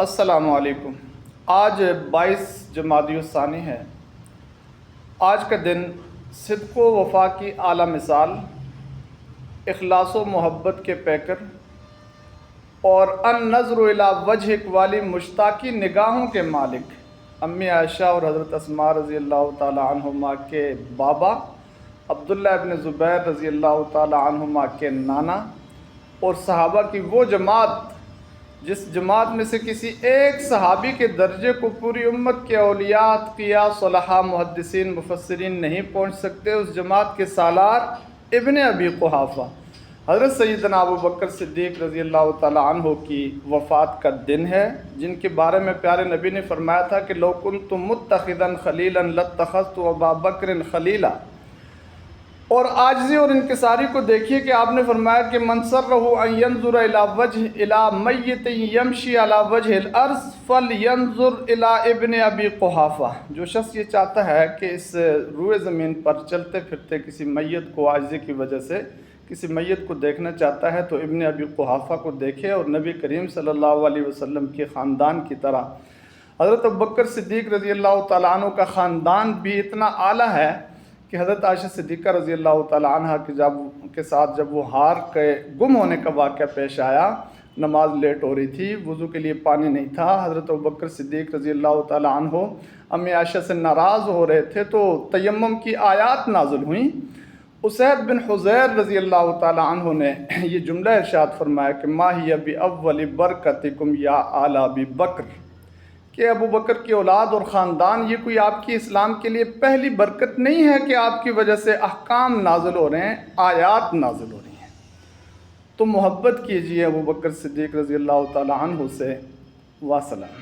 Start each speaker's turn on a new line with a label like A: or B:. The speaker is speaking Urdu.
A: السلام علیکم۔ آج 22 جمادی الثانی ہے۔ آج کا دن صدق و وفا کی اعلیٰ مثال، اخلاص و محبت کے پیکر اور النظر الی وجہک والی مشتاقی نگاہوں کے مالک امی عائشہ اور حضرت اسماء رضی اللہ تعالی عنہما کے بابا عبداللہ ابن زبیر رضی اللہ تعالی عنہما کے نانا اور صحابہ کی وہ جماعت جس جماعت میں سے کسی ایک صحابی کے درجے کو پوری امت کے اولیاء، اتقیاء، صلحاء، محدثین، مفسرین نہیں پہنچ سکتے، اس جماعت کے سالار ابن ابی قحافہ حضرت سیدنا ابو بکر صدیق رضی اللہ تعالی عنہ کی وفات کا دن ہے، جن کے بارے میں پیارے نبی نے فرمایا تھا کہ لو کنت متخذا خلیلا لاتخذت ابا بکر خلیلا۔ اور عاجزی اور انکساری کو دیکھیے کہ آپ نے فرمایا کہ من سرہ ان ینظر الی میت یمشی علی وجہ الارض فلینظر الی ابن ابی قحافہ۔ جو شخص یہ چاہتا ہے کہ اس روئے زمین پر چلتے پھرتے کسی میت کو عاجزی کی وجہ سے کسی میت کو دیکھنا چاہتا ہے تو ابن ابی قحافہ کو دیکھے، اور نبی کریم صلی اللہ علیہ وسلم کے خاندان کی طرح حضرت ابوبکر صدیق رضی اللہ تعالیٰ عنہ کا خاندان بھی اتنا اعلیٰ ہے کہ حضرت عائشہ صدیقہ رضی اللہ تعالیٰ عنہ کے ساتھ جب وہ ہار کے گم ہونے کا واقعہ پیش آیا، نماز لیٹ ہو رہی تھی، وضو کے لیے پانی نہیں تھا، حضرت ابوبکر صدیق رضی اللہ تعالیٰ عنہ امی عائشہ سے ناراض ہو رہے تھے تو تیمم کی آیات نازل ہوئیں۔ اسید بن حضیر رضی اللہ تعالیٰ عنہ نے یہ جملہ ارشاد فرمایا کہ ما ہی بأول برکتکم یا آل ابی بکر، کہ ابو بکر کی اولاد اور خاندان، یہ کوئی آپ کی اسلام کے لیے پہلی برکت نہیں ہے کہ آپ کی وجہ سے احکام نازل ہو رہے ہیں، آیات نازل ہو رہی ہیں۔ تو محبت کیجیے ابو بکر صدیق رضی اللہ تعالیٰ عنہ سے۔ وسلام۔